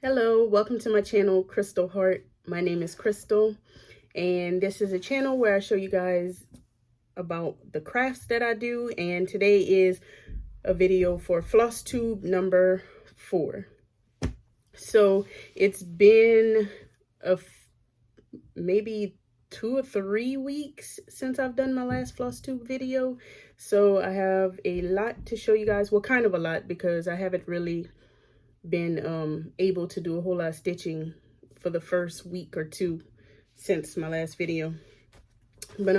Hello, welcome to my channel, Crystal Heart. My name is Crystal, and this is a channel where I show you guys about the crafts that I do, and today is a video for Flosstube number 4. So it's been maybe 2 or 3 weeks since I've done my last Flosstube video, so I have a lot to show you guys. Well, kind of a lot, because I haven't really been able to do a whole lot of stitching for the first week or two since my last video. But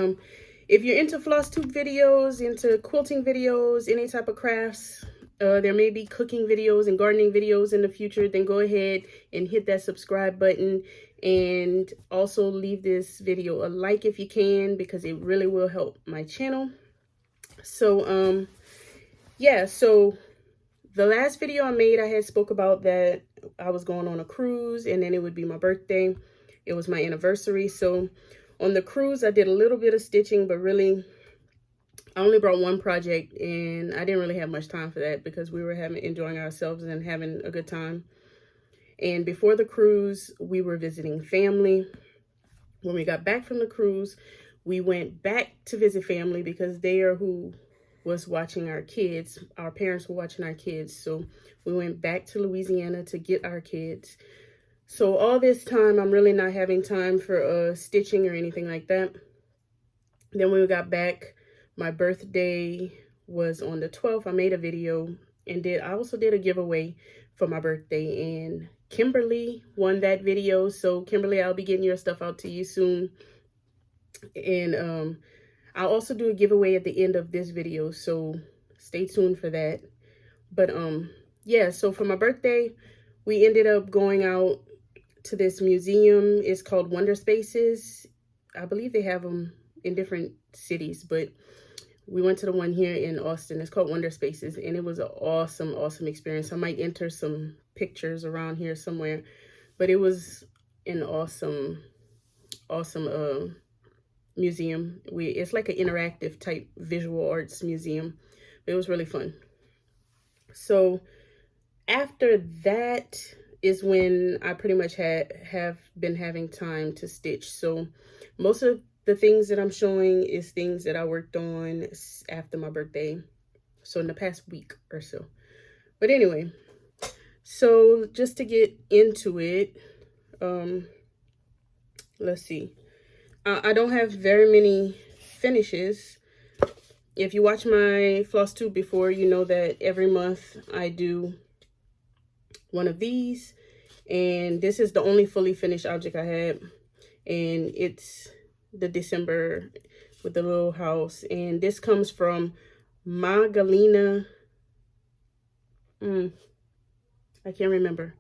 if you're into Flosstube videos, into quilting videos, any type of crafts, there may be cooking videos and gardening videos in the future, then go ahead and hit that subscribe button, and also leave this video a like if you can, because it really will help my channel. So yeah, so the last video I made, I had spoke about that I was going on a cruise, and then it would be my birthday. It was my anniversary. So on the cruise, I did a little bit of stitching, but really, I only brought one project, and I didn't really have much time for that because we were enjoying ourselves and having a good time. And before the cruise, we were visiting family. When we got back from the cruise, we went back to visit family because they are who was watching our kids. Our parents were watching our kids, so we went back to Louisiana to get our kids. So all this time, I'm really not having time for stitching or anything like that. Then when we got back, my birthday was on the 12th. I made a video and I also did a giveaway for my birthday, and Kimberly won that video. So Kimberly, I'll be getting your stuff out to you soon. And I'll also do a giveaway at the end of this video, so stay tuned for that. But yeah, so for my birthday, we ended up going out to this museum. It's called Wonder Spaces. I believe they have them in different cities, but we went to the one here in Austin. It's called Wonder Spaces, and it was an awesome experience. I might enter some pictures around here somewhere, but it was an awesome museum. It's like an interactive type visual arts museum. It was really fun. So after that is when I pretty much have been having time to stitch. So most of the things that I'm showing is things that I worked on after my birthday, so in the past week or so. But anyway, so just to get into it, let's see. I don't have very many finishes. If you watch my Flosstube before, you know that every month I do one of these. And this is the only fully finished object I had. And it's the December with the little house. And this comes from Magdalena. I can't remember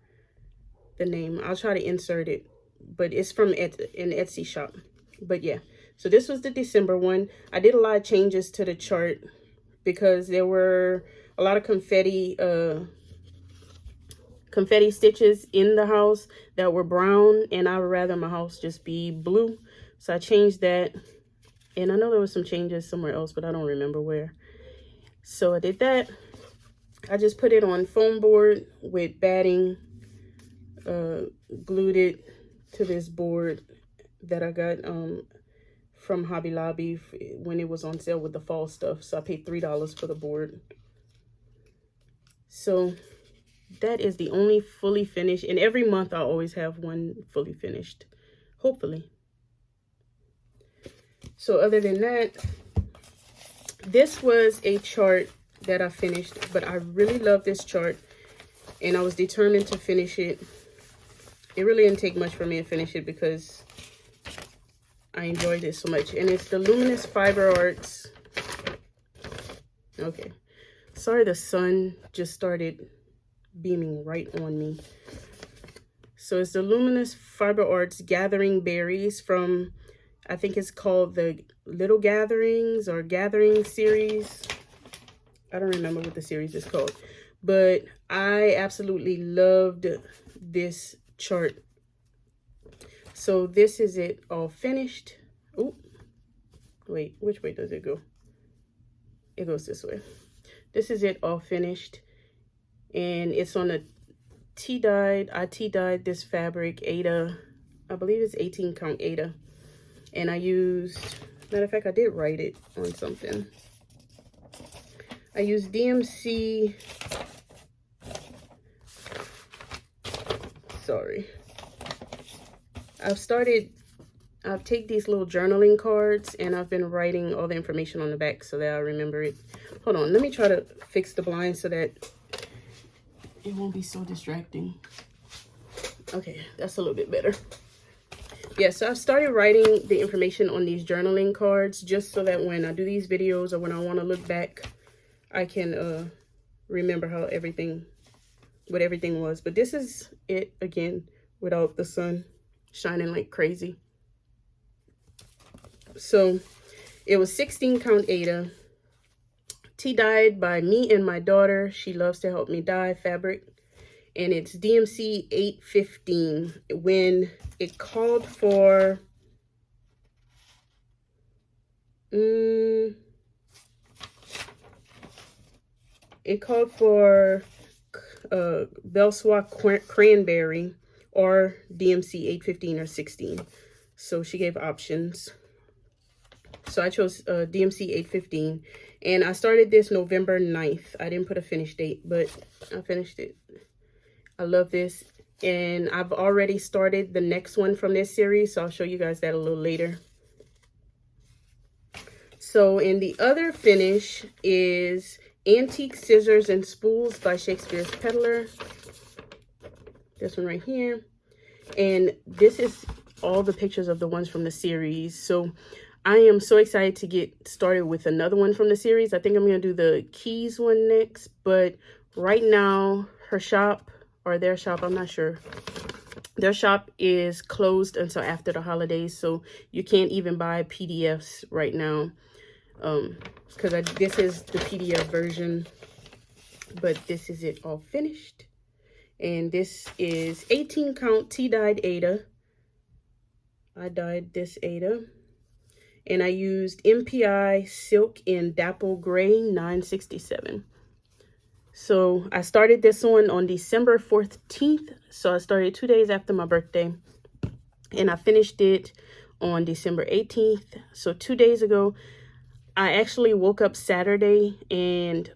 the name. I'll try to insert it. But it's from an Etsy shop. But yeah, so this was the December one. I did a lot of changes to the chart because there were a lot of confetti stitches in the house that were brown, and I would rather my house just be blue. So I changed that, and I know there was some changes somewhere else, but I don't remember where. So I did that. I just put it on foam board with batting, glued it to this board that I got from Hobby Lobby when it was on sale with the fall stuff. So I paid $3 for the board. So that is the only fully finished, and every month I always have one fully finished, hopefully. So other than that, this was a chart that I finished, but I really love this chart, and I was determined to finish it. It really didn't take much for me to finish it because I enjoyed it so much. And it's the Luminous Fiber Arts. Okay. Sorry, the sun just started beaming right on me. So it's the Luminous Fiber Arts Gathering Berries from, I think it's called the Little Gatherings or Gathering series. I don't remember what the series is called. But I absolutely loved this chart. So this is it all finished. Oh, wait, which way does it go? It goes this way. This is it all finished, and it's on a I tea-dyed this fabric, Ada. I believe it's 18 count Ada. And I used, matter of fact, I did write it on something. I used DMC, sorry. I've taken these little journaling cards and I've been writing all the information on the back so that I remember it. Hold on, let me try to fix the blind so that it won't be so distracting. Okay, that's a little bit better. Yeah, so I've started writing the information on these journaling cards just so that when I do these videos or when I want to look back, I can remember how what everything was. But this is it again without the sun shining like crazy. So it was 16 count Ada, tea-dyed by me and my daughter. She loves to help me dye fabric. And it's DMC 815. When it called for Belsois cranberry or DMC 815 or 16. So she gave options. So I chose DMC 815. And I started this November 9th. I didn't put a finish date, but I finished it. I love this. And I've already started the next one from this series. So I'll show you guys that a little later. So in the other finish is Antique Scissors and Spools by Shakespeare's Peddler. This one right here. And this is all the pictures of the ones from the series. So I am so excited to get started with another one from the series. I think I'm going to do the keys one next. But right now, her shop, or their shop, I'm not sure. Their shop is closed until after the holidays. So you can't even buy PDFs right now. Because this is the PDF version. But this is it all finished. And this is 18 count tea-dyed Ada. I dyed this Ada. And I used MPI Silk in Dapple Gray 967. So I started this one on December 14th. So I started 2 days after my birthday. And I finished it on December 18th. So 2 days ago, I actually woke up Saturday and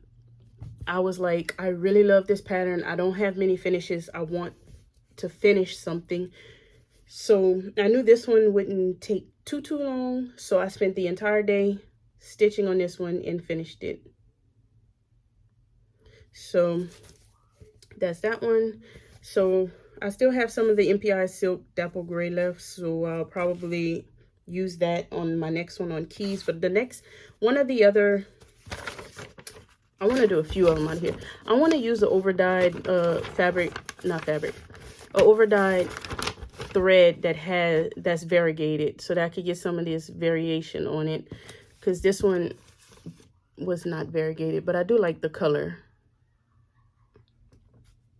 I was like, I really love this pattern. I don't have many finishes. I want to finish something. So I knew this one wouldn't take too long. So I spent the entire day stitching on this one and finished it. So that's that one. So I still have some of the MPI Silk Dapple Gray left. So I'll probably use that on my next one on keys. But the next one of the other, I want to do a few of them out here. I want to use the overdyed overdyed thread that's variegated so that I could get some of this variation on it, because this one was not variegated, but I do like the color.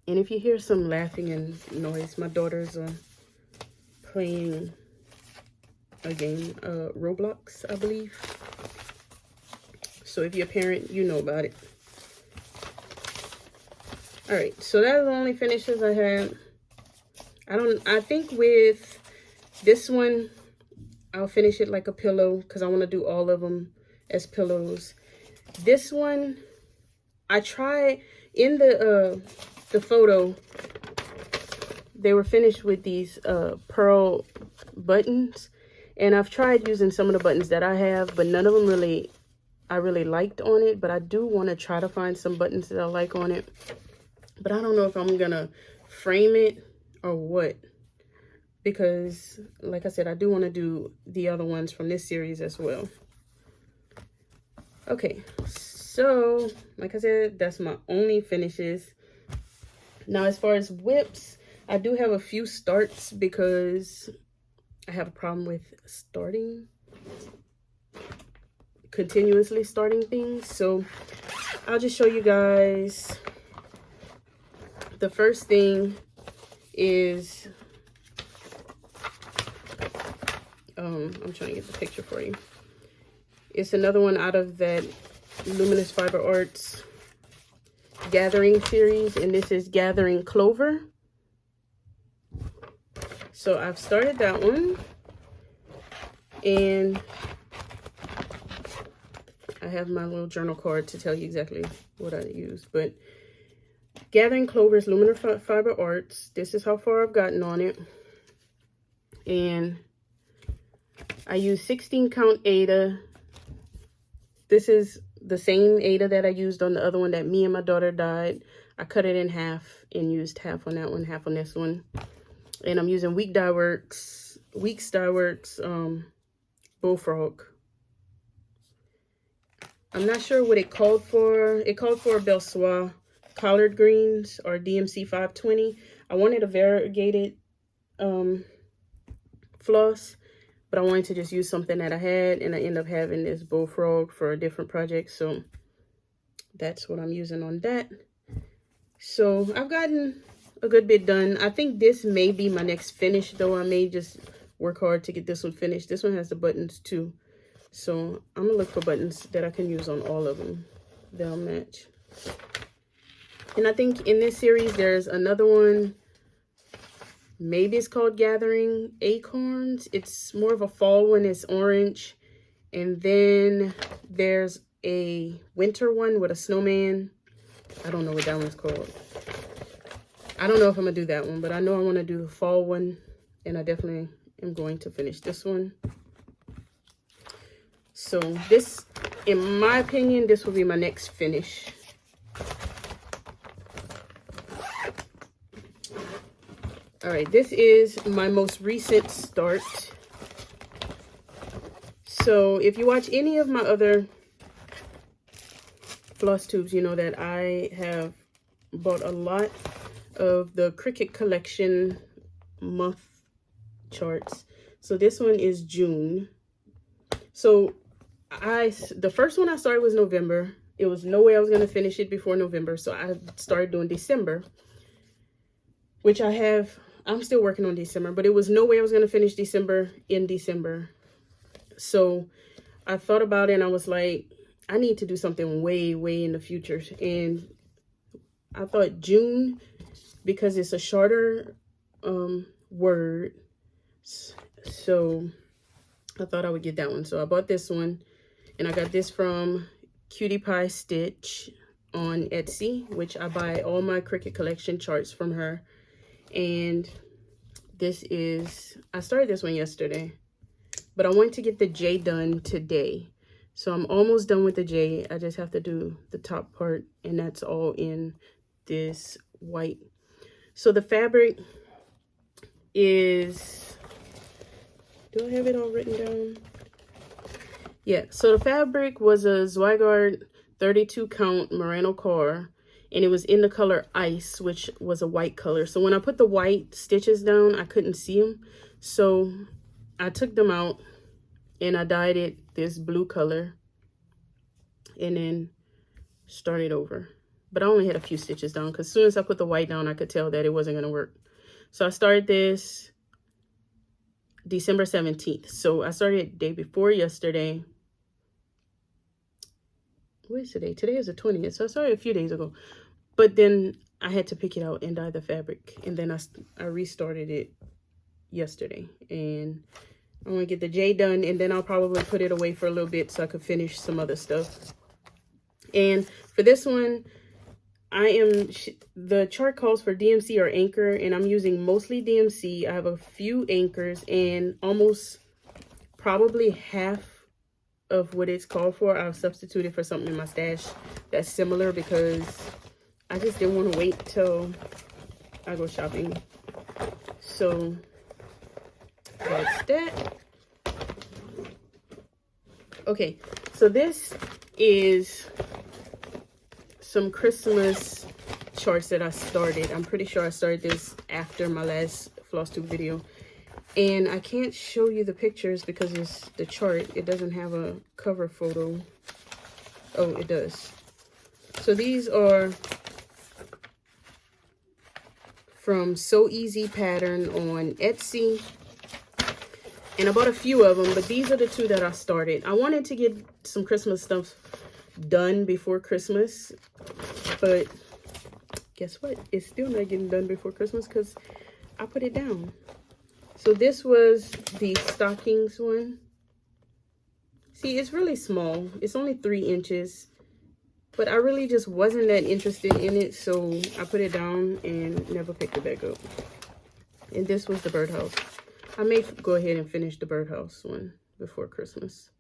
And if you hear some laughing and noise, my daughters are playing a game, Roblox, I believe. So if you're a parent, you know about it. All right, so that's the only finishes I have. I think with this one, I'll finish it like a pillow because I want to do all of them as pillows. This one, I tried in the photo, they were finished with these pearl buttons. And I've tried using some of the buttons that I have, but none of them I really liked on it. But I do want to try to find some buttons that I like on it. But I don't know if I'm going to frame it or what. Because, like I said, I do want to do the other ones from this series as well. Okay, so, like I said, that's my only finishes. Now, as far as whips, I do have a few starts because I have a problem with continuously starting things. So I'll just show you guys. The first thing is, I'm trying to get the picture for you. It's another one out of that Luminous Fiber Arts Gathering series, and this is Gathering Clover. So I've started that one, and I have my little journal card to tell you exactly what I use. But Gathering Clover's Luminous Fiber Arts, this is how far I've gotten on it. And I use 16 count Ada. This is the same Ada that I used on the other one that me and my daughter dyed. I cut it in half and used half on that one, half on this one. And I'm using Weeks Dye Works Bullfrog. I'm not sure what it called for. It called for Belsoir collard greens or DMC 520. I wanted a variegated floss, but I wanted to just use something that I had, and I end up having this Bullfrog for a different project, so that's what I'm using on that. So I've gotten a good bit done. I think this may be my next finish, though. I may just work hard to get this one finished. This one has the buttons too, so I'm gonna look for buttons that I can use on all of them. They'll match. And I think in this series there's another one. Maybe it's called Gathering Acorns. It's more of a fall one. It's orange. And then there's a winter one with a snowman. I don't know what that one's called. I don't know if I'm going to do that one, but I know I want to do the fall one. And I definitely am going to finish this one. So this, in my opinion, this will be my next finish. All right, this is my most recent start. So if you watch any of my other floss tubes, you know that I have bought a lot of the Cricut collection month charts. So this one is June. So the first one I started was November. It was no way I was going to finish it before November. So I started doing December, which I'm still working on December, but it was no way I was going to finish December in December. So I thought about it and I was like, I need to do something way, way in the future. And I thought June, because it's a shorter word. So I thought I would get that one. So I bought this one, and I got this from Cutie Pie Stitch on Etsy, which I buy all my Cricut collection charts from her. And this is, I started this one yesterday, but I want to get the J done today. So I'm almost done with the J. I just have to do the top part, and that's all in this white. So the fabric is, do I have it all written down? Yeah, so the fabric was a Zweigart 32 count Merino core. And it was in the color Ice, which was a white color. So when I put the white stitches down, I couldn't see them. So I took them out and I dyed it this blue color and then started over. But I only had a few stitches down because as soon as I put the white down, I could tell that it wasn't going to work. So I started this December 17th. So I started the day before yesterday. What is today? Today is the 20th. So I started a few days ago. But then I had to pick it out and dye the fabric. And then I restarted it yesterday. And I want to get the J done. And then I'll probably put it away for a little bit so I could finish some other stuff. And for this one, the chart calls for DMC or anchor. And I'm using mostly DMC. I have a few anchors. And almost probably half of what it's called for, I've substituted for something in my stash that's similar because I just didn't want to wait till I go shopping. So that's that. Okay, so this is some Christmas charts that I started. I'm pretty sure I started this after my last Flosstube video. And I can't show you the pictures because it's the chart. It doesn't have a cover photo. Oh, it does. So these are from So Easy Pattern on Etsy. And I bought a few of them, but these are the two that I started. I wanted to get some Christmas stuff done before Christmas. But guess what? It's still not getting done before Christmas because I put it down. So this was the stockings one. See, it's really small. It's only 3 inches. But I really just wasn't that interested in it, so I put it down and never picked it back up. And this was the birdhouse. I may go ahead and finish the birdhouse one before Christmas.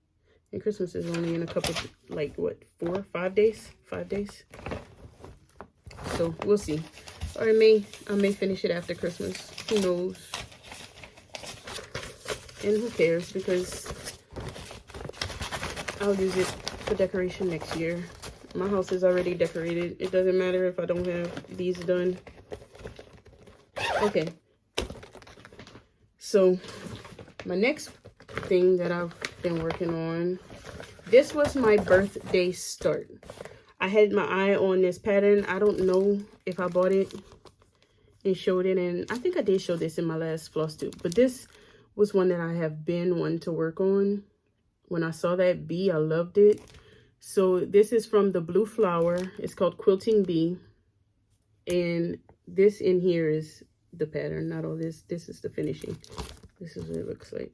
And Christmas is only in a couple, like what, 4, 5 days? 5 days. So we'll see. Or I may finish it after Christmas. Who knows? And who cares, because I'll use it for decoration next year. My house is already decorated. It doesn't matter if I don't have these done. Okay. So my next thing that I've been working on, this was my birthday start. I had my eye on this pattern. I don't know if I bought it and showed it, and I think I did show this in my last Flosstube, but this was one that I have been wanting to work on. When I saw that bee, I loved it. So this is from the Blue Flower. It's called Quilting Bee, and this in here is the pattern, not all this. This is the finishing. This is what it looks like.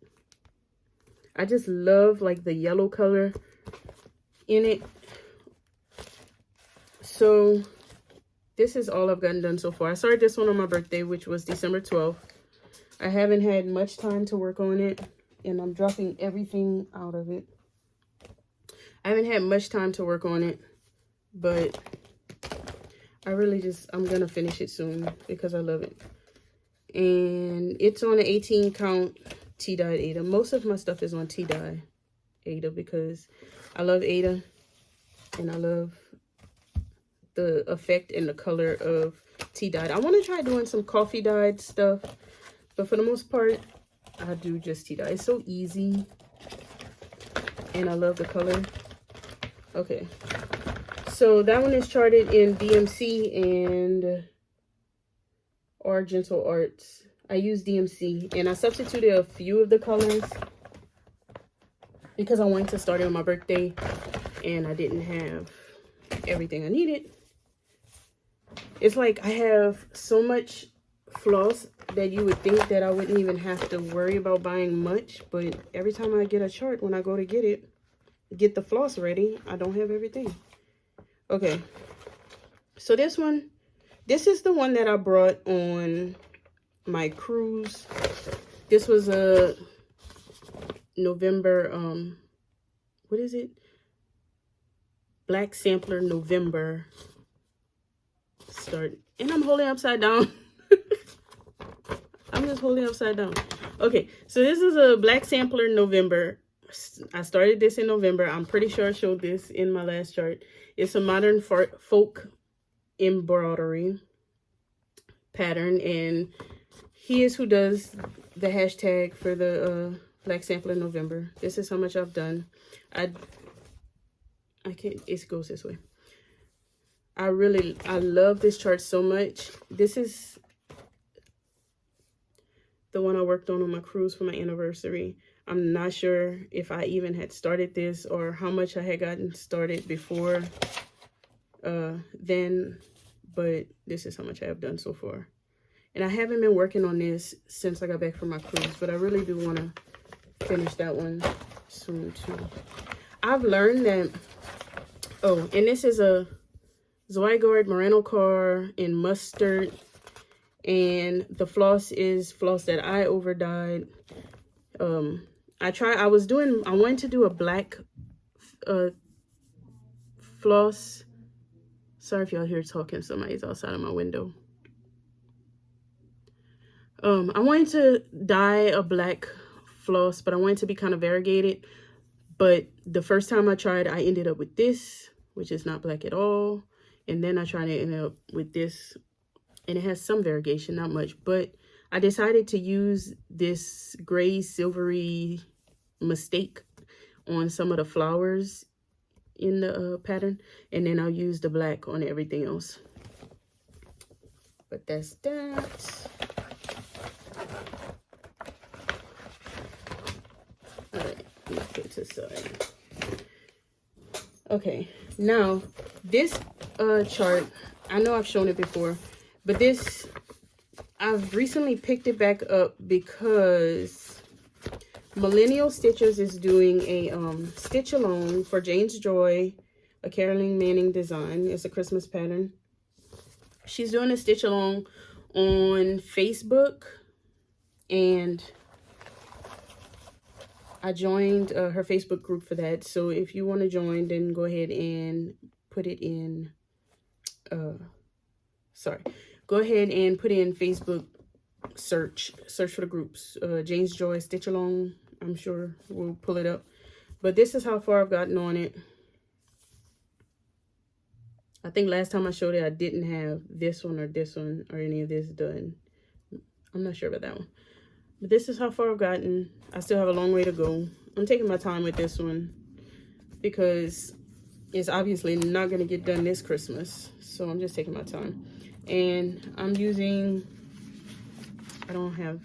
I just love like the yellow color in it. So this is all I've gotten done so far. I started this one on my birthday, which was December 12th. I haven't had much time to work on it, and I'm dropping everything out of it. I haven't had much time to work on it, but I really I'm gonna finish it soon because I love it. And it's on an 18 count tea-dyed Aida. Most of my stuff is on tea-dye Aida because I love Aida and I love the effect and the color of tea-dyed. I want to try doing some coffee-dyed stuff, but for the most part, I do just tea-dye. It's so easy and I love the color. Okay, so that one is charted in DMC and Argental Arts. I use DMC and I substituted a few of the colors because I wanted to start it on my birthday and I didn't have everything I needed. It's like I have so much floss that you would think that I wouldn't even have to worry about buying much, but every time I get a chart, when I go to get the floss ready, I don't have everything. Okay, so this is the one that I brought on my cruise. This was a November, what is it? Black Sampler November start. And I'm holding upside down. I'm just holding upside down. Okay, so this is a Black Sampler November. I started this in November. I'm pretty sure I showed this in my last chart. It's a modern folk embroidery pattern, and he is who does the hashtag for the Black Sampler November. This is how much I've done. I can't, it goes this way. I love this chart so much. This is the one I worked on my cruise for my anniversary. I'm not sure if I even had started this or how much I had gotten started before then, but this is how much I have done so far. And I haven't been working on this since I got back from my cruise, but I really do want to finish that one soon too. I've learned that, oh, and this is a Zweigart Moreno Car in mustard, and the floss is floss that I over dyed. I wanted to do a black floss. Sorry if y'all hear talking, somebody's outside of my window. I wanted to dye a black floss, but I wanted to be kind of variegated. But the first time I tried, I ended up with this, which is not black at all. And then I tried to end up with this, and it has some variegation, not much. But I decided to use this gray silvery mistake on some of the flowers in the pattern, and then I'll use the black on everything else. But that's that. All right, let's put it to the side. Okay, now this chart, I know I've shown it before, but this I've recently picked it back up because Millennial Stitchers is doing a stitch along for Jane's Joy, a Caroline Manning design. It's a Christmas pattern. She's doing a stitch along on Facebook, and I joined her Facebook group for that. So if you want to join, then go ahead and put it in, go ahead and put in Facebook search for the groups. Jane's Joy Stitch Along, I'm sure we'll pull it up. But this is how far I've gotten on it. I think last time I showed it, I didn't have this one or any of this done. I'm not sure about that one. But this is how far I've gotten. I still have a long way to go. I'm taking my time with this one because it's obviously not going to get done this Christmas. So I'm just taking my time. And I'm using, I don't have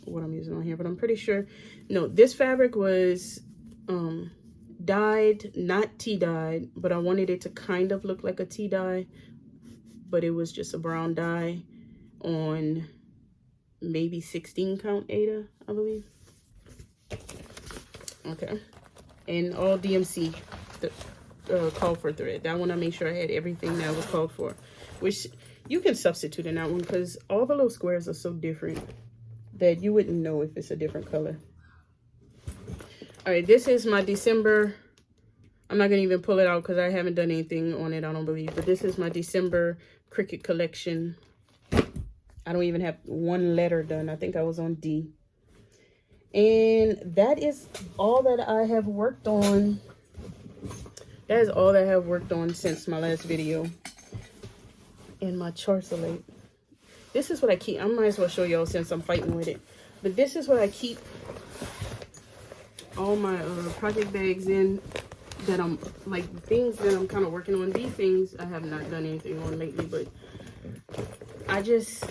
what I'm using on here, but I'm pretty sure, no, this fabric was dyed, not tea dyed, but I wanted it to kind of look like a tea dye, but it was just a brown dye on maybe 16 count Ada, I believe. Okay, and all DMC called for thread. That one I made sure I had everything that was called for, which you can substitute in that one because all the little squares are so different that you wouldn't know if it's a different color. All right, this is my December. I'm not gonna even pull it out because I haven't done anything on it, I don't believe, but this is my December Cricut collection. I don't even have one letter done. I think I was on D. And that is all that I have worked on. That is all that I have worked on since my last video. And my charts are late. This is what I keep. I might as well show y'all since I'm fighting with it. But this is what I keep all my project bags in, that I'm like things that I'm kind of working on. These things I have not done anything on lately, but I just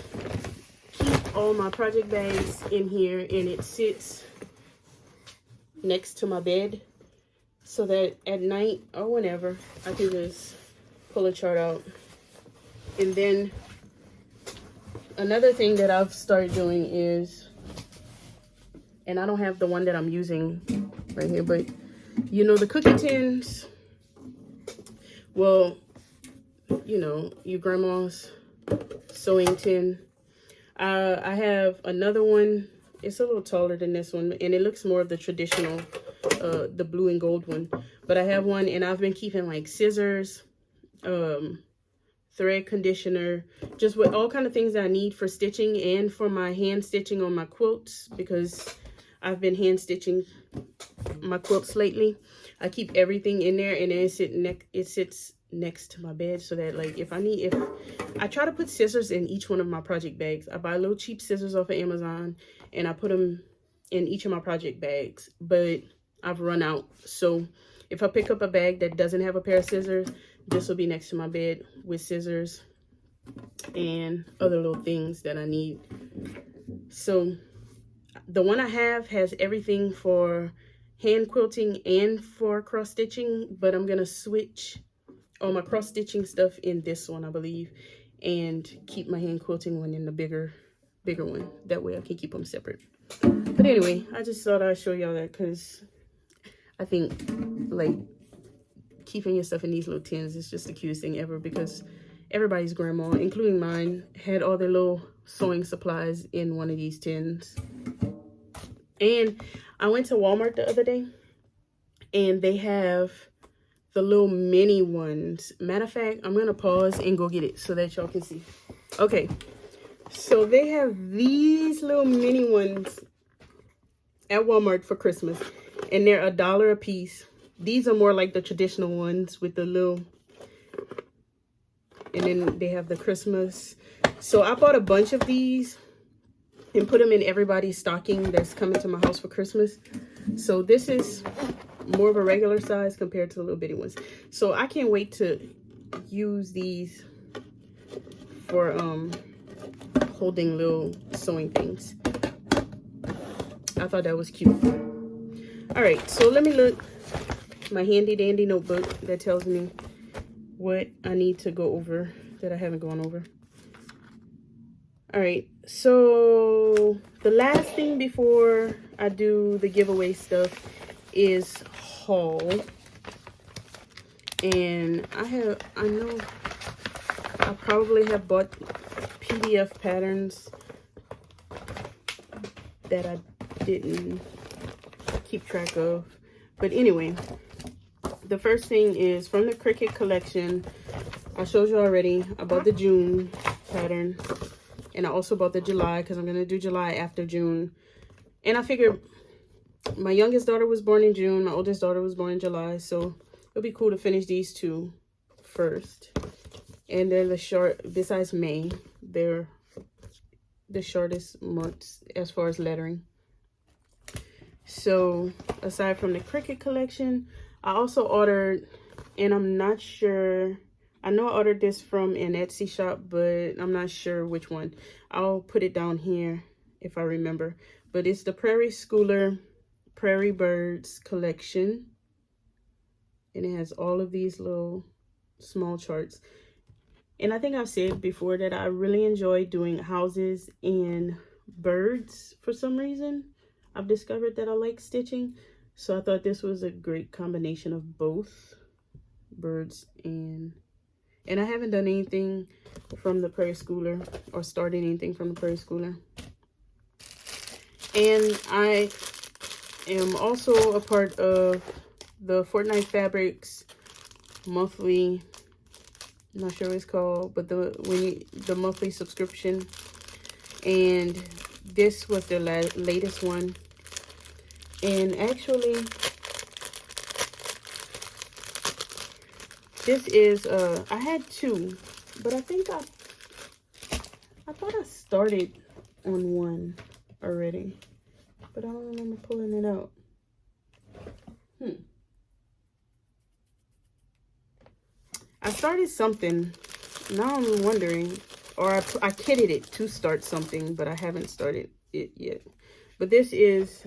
keep all my project bags in here, and it sits next to my bed so that at night or whenever I can just pull a chart out. And then another thing that I've started doing is, and I don't have the one that I'm using right here, but you know, the cookie tins, well, you know, your grandma's sewing tin. I have another one. It's a little taller than this one, and it looks more of the traditional, the blue and gold one. But I have one, and I've been keeping like scissors, thread conditioner, just with all kind of things that I need for stitching and for my hand stitching on my quilts, because I've been hand stitching my quilts lately. I keep everything in there, and then it sits next to my bed so that like if I try to put scissors in each one of my project bags. I buy little cheap scissors off of Amazon and I put them in each of my project bags, but I've run out. So if I pick up a bag that doesn't have a pair of scissors, this will be next to my bed with scissors and other little things that I need. So the one I have has everything for hand quilting and for cross stitching, but I'm gonna switch all my cross stitching stuff in this one, I believe, and keep my hand quilting one in the bigger one. That way I can keep them separate. But anyway, I just thought I'd show y'all that because I think like keeping your stuff in these little tins is just the cutest thing ever, because everybody's grandma, including mine, had all their little sewing supplies in one of these tins. And I went to Walmart the other day, and they have the little mini ones. Matter of fact, I'm gonna pause and go get it so that y'all can see. Okay, so they have these little mini ones at Walmart for Christmas, and they're $1 a piece. These are more like the traditional ones with the little, and then they have the Christmas. So I bought a bunch of these and put them in everybody's stocking that's coming to my house for Christmas. So this is more of a regular size compared to the little bitty ones. So I can't wait to use these for holding little sewing things. I thought that was cute. All right, so let me look. My handy dandy notebook that tells me what I need to go over that I haven't gone over. All right, so the last thing before I do the giveaway stuff is haul. And I know I probably have bought PDF patterns that I didn't keep track of. But anyway, the first thing is from the Cricut collection. I showed you already. I bought the June pattern. And I also bought the July because I'm going to do July after June. And I figured my youngest daughter was born in June. My oldest daughter was born in July. So it'll be cool to finish these two first. And they're the short, besides May, they're the shortest months as far as lettering. So aside from the Cricut collection, I also ordered, and I'm not sure, I know I ordered this from an Etsy shop, but I'm not sure which one. I'll put it down here if I remember. But it's the Prairie Schooler Prairie Birds collection. And it has all of these little small charts. And I think I've said before that I really enjoy doing houses and birds for some reason. I've discovered that I like stitching. So I thought this was a great combination of both birds and I haven't done anything from the Prairie Schooler or started anything from the Prairie Schooler. And I am also a part of the Fortnite Fabrics monthly, I'm not sure what it's called, but the monthly subscription. And this was the latest one. And actually, this is I had two, but I think I thought I started on one already, but I don't remember pulling it out. I started something. Now I'm wondering, or I kitted it to start something, but I haven't started it yet. But this is,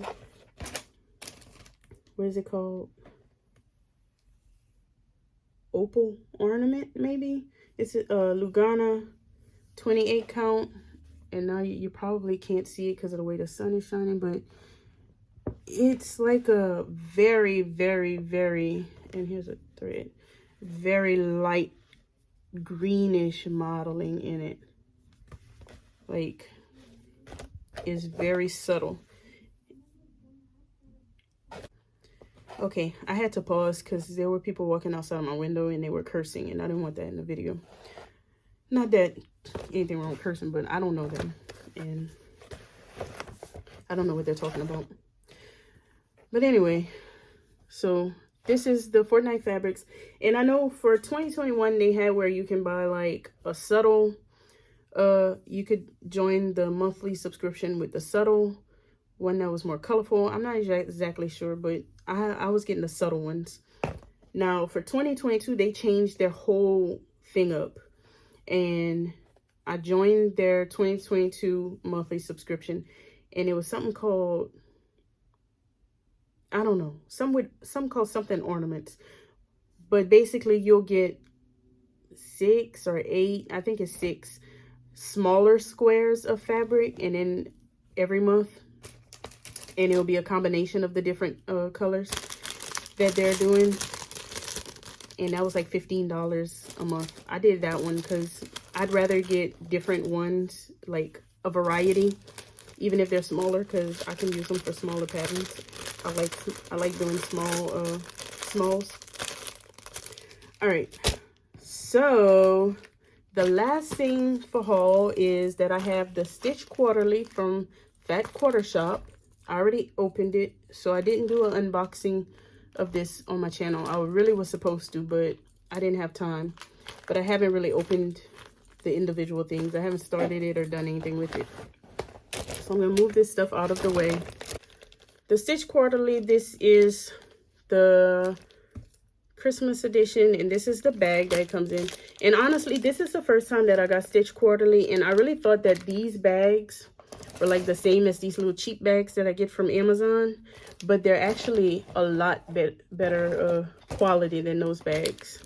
what is it called? Opal ornament, maybe. It's a Lugana 28 count, and now you probably can't see it because of the way the sun is shining, but it's like a very, very, very, and here's a thread, very light greenish modeling in it. Like, it's very subtle. Okay, I had to pause because there were people walking outside my window and they were cursing, and I didn't want that in the video. Not that anything wrong with cursing, but I don't know them, and I don't know what they're talking about. But anyway, so this is the Fortnite Fabrics, and I know for 2021 they had where you can buy like a subtle, you could join the monthly subscription with the subtle one that was more colorful. I'm not exactly sure, but I was getting the subtle ones. Now for 2022, they changed their whole thing up, and I joined their 2022 monthly subscription, and it was something called, I don't know, some called something ornaments, but basically you'll get 6 or 8, I think it's 6 smaller squares of fabric, and then every month, and it'll be a combination of the different colors that they're doing. And that was like $15 a month. I did that one because I'd rather get different ones, like a variety, even if they're smaller, because I can use them for smaller patterns. I like doing smalls. All right, so the last thing for haul is that I have the Stitch Quarterly from Fat Quarter Shop. I already opened it, so I didn't do an unboxing of this on my channel. I really was supposed to, but I didn't have time. But I haven't really opened the individual things. I haven't started it or done anything with it. So I'm going to move this stuff out of the way. The Stitch Quarterly, this is the Christmas edition, and this is the bag that it comes in. And honestly, this is the first time that I got Stitch Quarterly, and I really thought that these bags were like the same as these little cheap bags that I get from Amazon, but they're actually a lot better quality than those bags.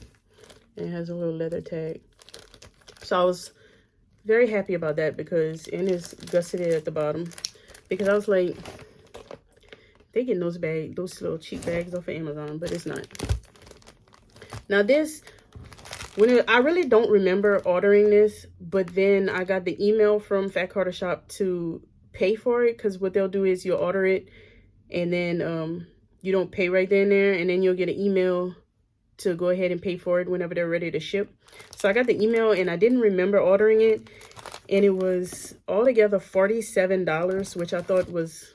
And it has a little leather tag. So I was very happy about that because, and it's gusseted at the bottom, because I was like, they getting those little cheap bags off of Amazon, but it's not. Now this, I really don't remember ordering this, but then I got the email from Fat Carter Shop to pay for it, because what they'll do is you'll order it and then you don't pay right then and there, and then you'll get an email to go ahead and pay for it whenever they're ready to ship. So I got the email and I didn't remember ordering it, and it was altogether $47, which I thought was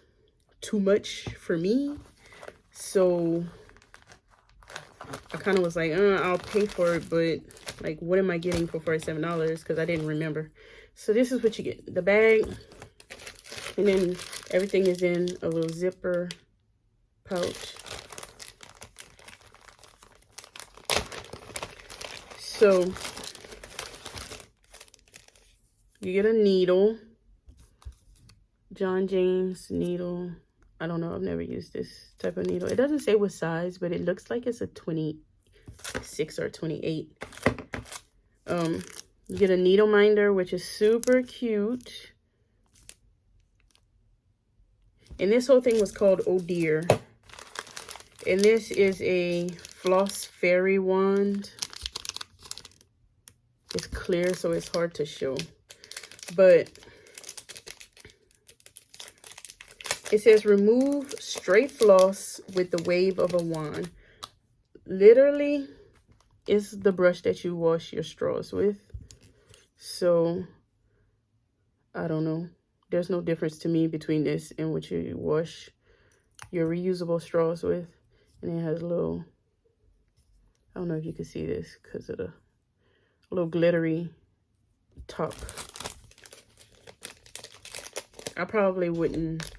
too much for me. So I kind of was like, I'll pay for it, but like, what am I getting for $47? Because I didn't remember. So this is what you get: the bag, and then everything is in a little zipper pouch. So you get a needle, John James needle. I don't know, I've never used this type of needle. It doesn't say what size, but it looks like it's a 26 or 28. You get a needle minder, which is super cute. And this whole thing was called Oh Dear. And this is a floss fairy wand. It's clear, so it's hard to show. But it says remove stray floss with the wave of a wand. Literally, it's the brush that you wash your straws with. So, I don't know. There's no difference to me between this and what you wash your reusable straws with. And it has a little, I don't know if you can see this because of the little glittery top. I probably wouldn't,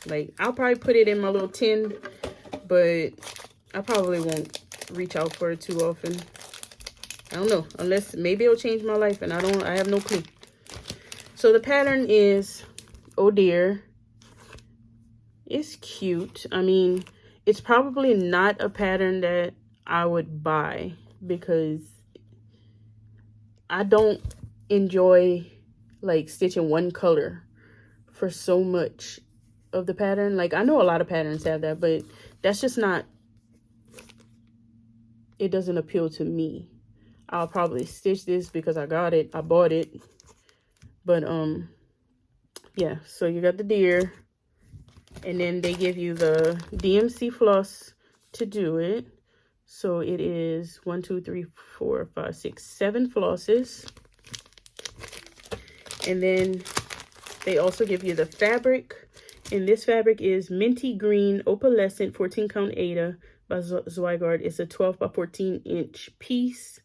like, I'll probably put it in my little tin, but I probably won't reach out for it too often. I don't know, unless maybe it'll change my life, and I have no clue. So the pattern is Oh Dear. It's cute. I mean, it's probably not a pattern that I would buy because I don't enjoy like stitching one color for so much of the pattern. Like, I know a lot of patterns have that, but that's just not, it doesn't appeal to me. I'll probably stitch this because I got it, I bought it. But yeah, so you got the deer, and then they give you the DMC floss to do it. So it is 1, 2, 3, 4, 5, 6, 7 flosses. And then they also give you the fabric. And this fabric is Minty Green Opalescent 14 Count Aida by Zweigart. It's a 12 by 14 inch piece.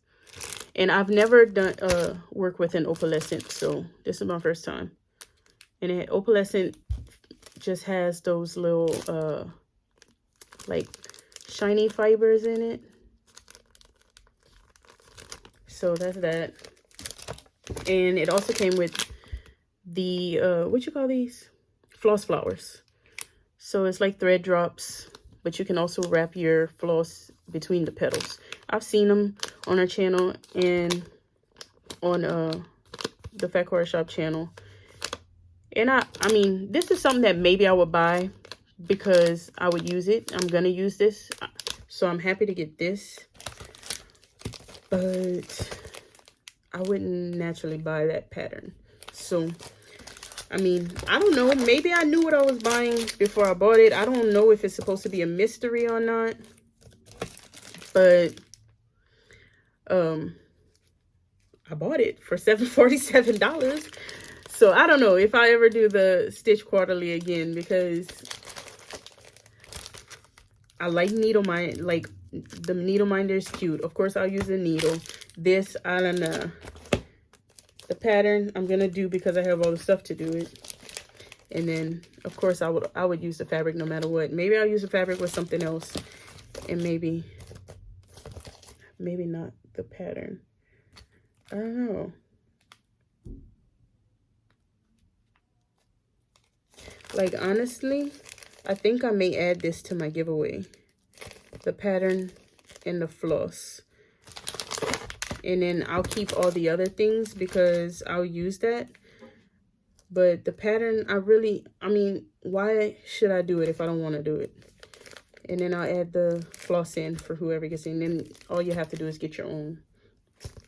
And I've never done work with an opalescent, so this is my first time. And opalescent just has those little like shiny fibers in it. So that's that. And it also came with the what you call these? Floss flowers. So it's like thread drops, but you can also wrap your floss between the petals. I've seen them on our channel and on the Fat Carter Shop channel. And I mean, this is something that maybe I would buy because I would use it. I'm gonna use this, so I'm happy to get this. But I wouldn't naturally buy that pattern. So, I mean, I don't know. Maybe I knew what I was buying before I bought it. I don't know if it's supposed to be a mystery or not. But I bought it for $47. So I don't know if I ever do the Stitch Quarterly again, because I like needle mind, like the needle minder is cute. Of course, I'll use a needle. This, I don't know. The pattern I'm gonna do because I have all the stuff to do it. And then of course I would use the fabric no matter what. Maybe I'll use the fabric with something else, and maybe not the pattern. I don't know. Like, honestly, I think I may add this to my giveaway. The pattern and the floss. and then I'll keep all the other things because I'll use that. But the pattern, I mean, why should I do it if I don't want to do it? And then I'll add the floss in for whoever gets in. Then all you have to do is get your own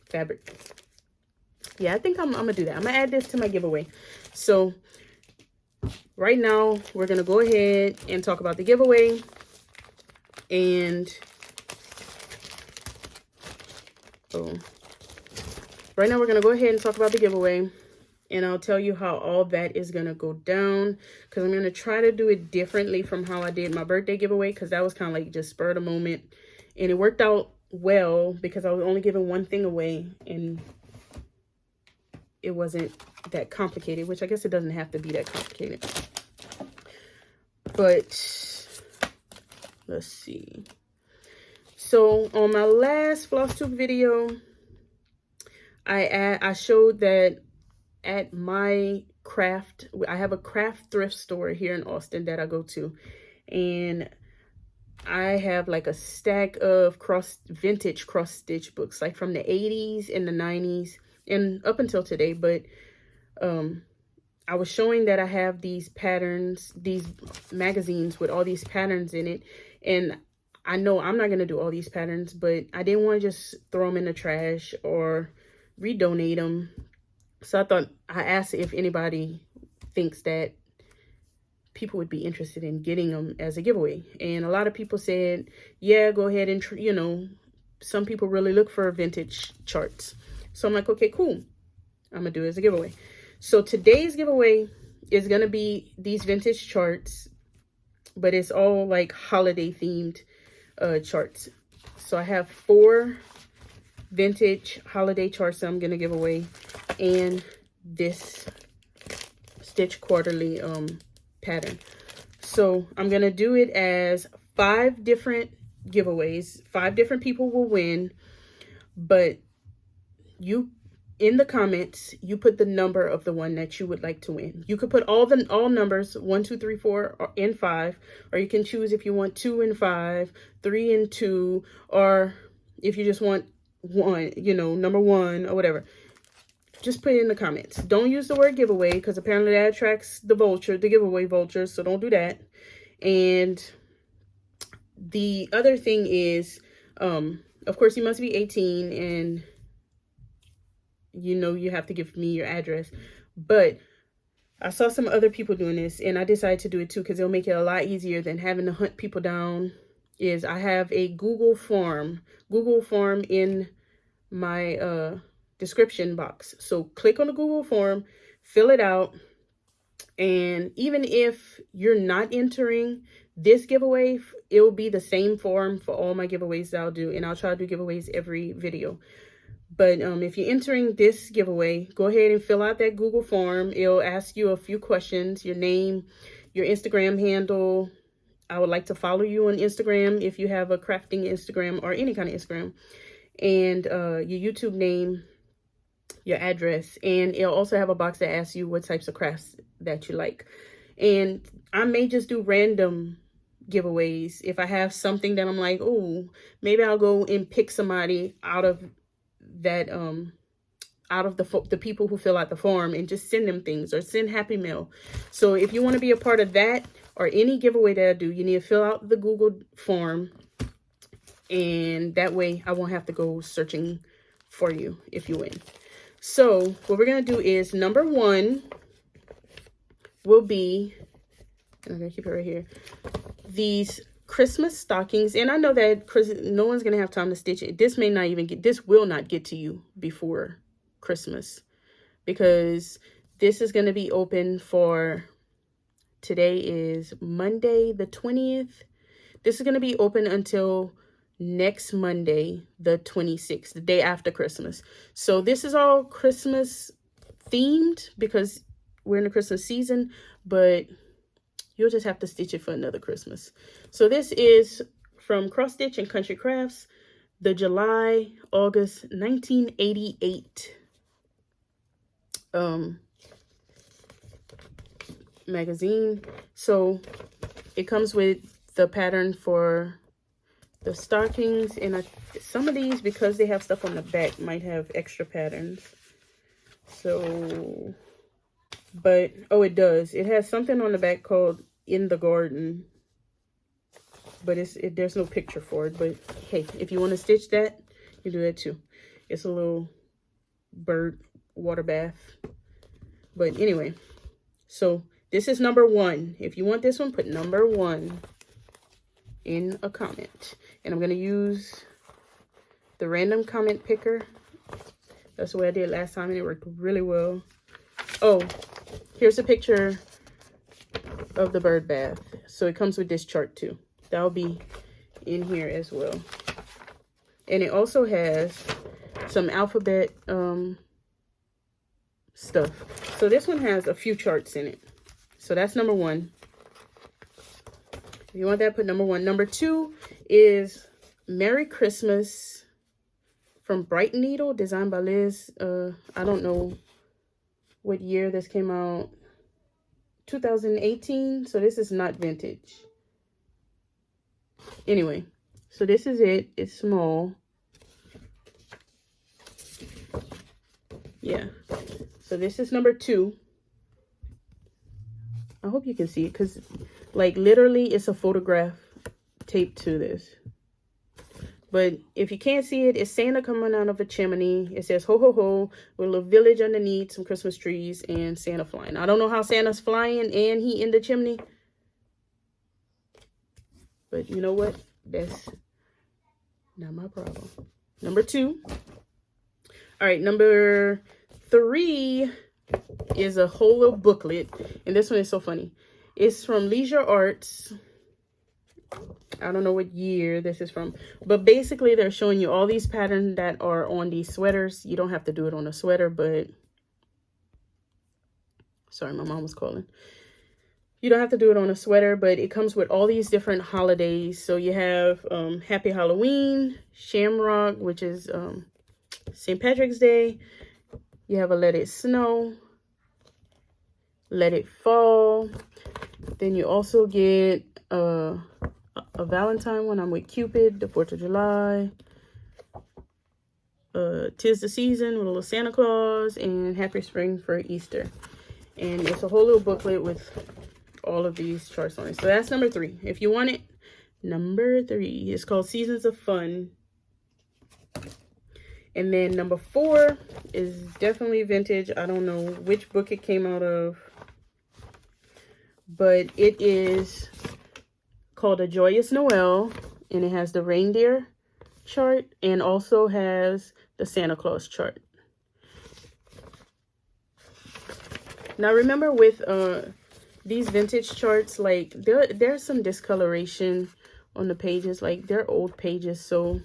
fabric. Yeah, I think I'm gonna do that. I'm gonna add this to my giveaway. So right now we're gonna go ahead and talk about the giveaway. And right now we're gonna go ahead and talk about the giveaway, and I'll tell you how all that is gonna go down, because I'm gonna try to do it differently from how I did my birthday giveaway, because that was kind of like just spur of the moment, and it worked out well because I was only giving one thing away and it wasn't that complicated, which I guess it doesn't have to be that complicated. But let's see. So on my last Flosstube video, I showed that at my craft, I have a craft thrift store here in Austin that I go to, and I have like a stack of vintage cross stitch books, like from the 80s and the 90s and up until today. But I was showing that I have these patterns, these magazines with all these patterns in it, and I know I'm not going to do all these patterns, but I didn't want to just throw them in the trash or redonate them. So I asked if anybody thinks that people would be interested in getting them as a giveaway. And a lot of people said, yeah, go ahead and, you know, some people really look for vintage charts. So I'm like, okay, cool. I'm going to do it as a giveaway. So today's giveaway is going to be these vintage charts, but it's all like holiday themed charts. So I have 4 vintage holiday charts that I'm going to give away, and this Stitch Quarterly pattern. So I'm going to do it as 5 different giveaways. 5 different people will win, but you, in the comments, you put the number of the one that you would like to win. You could put all numbers, 1, 2, 3, 4, and 5, or you can choose if you want 2 and 5, 3 and 2, or if you just want 1, you know, number 1 or whatever. Just put it in the comments. Don't use the word giveaway, because apparently that attracts the giveaway vultures, so don't do that. And the other thing is, of course, you must be 18, and you know you have to give me your address. But I saw some other people doing this, and I decided to do it too, because it'll make it a lot easier than having to hunt people down. I have a Google form in my description box. So click on the Google form, fill it out, and even if you're not entering this giveaway, it will be the same form for all my giveaways that I'll do, and I'll try to do giveaways every video. But if you're entering this giveaway, go ahead and fill out that Google form. It'll ask you a few questions: your name, your Instagram handle. I would like to follow you on Instagram if you have a crafting Instagram or any kind of Instagram, and your YouTube name, your address, and it'll also have a box that asks you what types of crafts that you like. And I may just do random giveaways if I have something that I'm like, oh, maybe I'll go and pick somebody out of that out of the people who fill out the form and just send them things, or send Happy Mail. So if you want to be a part of that or any giveaway that I do, you need to fill out the Google form, and that way I won't have to go searching for you if you win. So what we're going to do is, number 1 will be, and I'm going to keep it right here, these Christmas stockings. And I know that no one's going to have time to stitch it. This will not get to you before Christmas, because this is going to be open for, today is Monday the 20th. This is going to be open until next Monday, the 26th, the day after Christmas. So this is all Christmas themed because we're in the Christmas season, but you'll just have to stitch it for another Christmas. So this is from Cross Stitch and Country Crafts, the July-August 1988 magazine. So it comes with the pattern for the stockings, and some of these, because they have stuff on the back, might have extra patterns. So, but, oh, it does. It has something on the back called In the Garden. But there's no picture for it. But, hey, if you want to stitch that, you do that too. It's a little bird water bath. But anyway, so this is number 1. If you want this one, put number 1 in a comment. And I'm going to use the random comment picker. That's the way I did last time, and it worked really well. Oh, here's a picture of the bird bath. So it comes with this chart too. That'll be in here as well. And it also has some alphabet stuff. So this one has a few charts in it. So that's number 1. If you want that, put number 1. Number 2 is Merry Christmas from Bright Needle, designed by Liz. I don't know what year this came out. 2018. So this is not vintage. Anyway, so this is it. It's small. Yeah. So this is number 2. I hope you can see it, because like literally it's a photograph taped to this. But if you can't see it, it's Santa coming out of a chimney. It says ho ho ho with a little village underneath, some Christmas trees, and Santa flying. I don't know how Santa's flying and he in the chimney. But you know what? That's not my problem. Number 2. All right, number 3 is a whole little booklet. And this one is so funny. It's from Leisure Arts. I don't know what year this is from, but basically they're showing you all these patterns that are on these sweaters. You don't have to do it on a sweater, but sorry, my mom was calling. You don't have to do it on a sweater, but it comes with all these different holidays. So you have Happy Halloween, Shamrock, which is St. Patrick's Day. You have a Let It Snow, Let It Fall. Then you also get a Valentine one. I'm with Cupid, the 4th of July. 'Tis the Season with a little Santa Claus, and Happy Spring for Easter. And it's a whole little booklet with all of these charts on it. So that's number 3. If you want it, number 3 is called Seasons of Fun. And then number 4 is definitely vintage. I don't know which book it came out of, but it is called A Joyous Noel, and it has the reindeer chart and also has the Santa Claus chart. Now remember with these vintage charts, like there's some discoloration on the pages, like they're old pages, so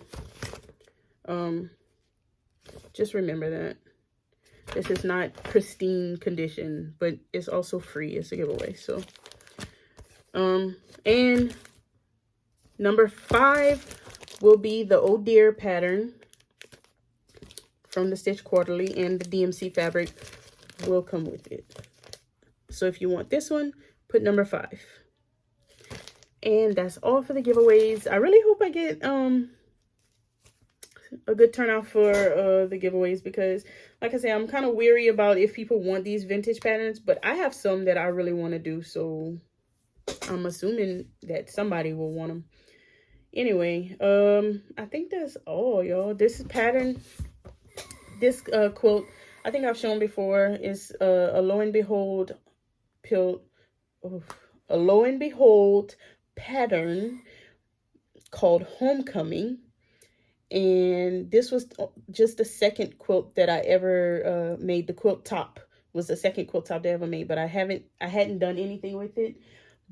just remember that this is not pristine condition, but it's also free. It's a giveaway. So and number 5 will be the Oh Dear pattern from the Stitch Quarterly, and the DMC fabric will come with it. So if you want this one, put number 5. And that's all for the giveaways. I really hope I get a good turnout for the giveaways, because like I say, I'm kind of weary about if people want these vintage patterns, but I have some that I really want to do, so I'm assuming that somebody will want them. Anyway, I think that's all, y'all. This pattern, this quilt, I think I've shown before, is a Lo and Behold pattern called Homecoming. And this was just the second quilt that I ever made. The quilt top was the second quilt top that I ever made, but I hadn't done anything with it,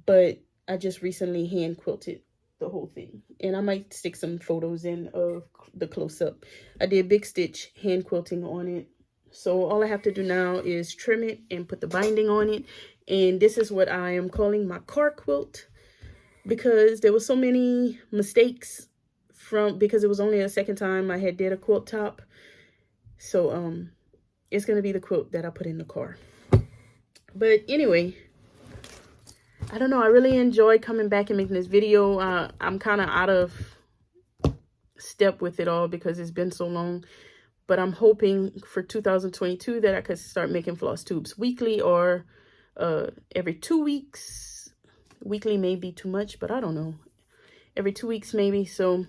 but I just recently hand quilted the whole thing, and I might stick some photos in of the close-up. I did big stitch hand quilting on it, so all I have to do now is trim it and put the binding on it. And this is what I am calling my car quilt, because there were so many mistakes because it was only the second time I had did a quilt top. So it's gonna be the quilt that I put in the car. But anyway, I don't know, I really enjoy coming back and making this video. I'm kind of out of step with it all because it's been so long. But I'm hoping for 2022 that I could start making floss tubes weekly or every 2 weeks. Weekly may be too much, but I don't know. Every 2 weeks maybe. So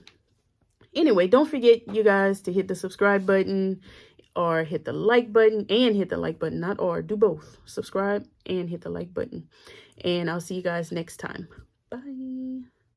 anyway, don't forget, you guys, to hit the subscribe button or hit the like button and hit the like button. Not or, do both. Subscribe and hit the like button. And I'll see you guys next time. Bye.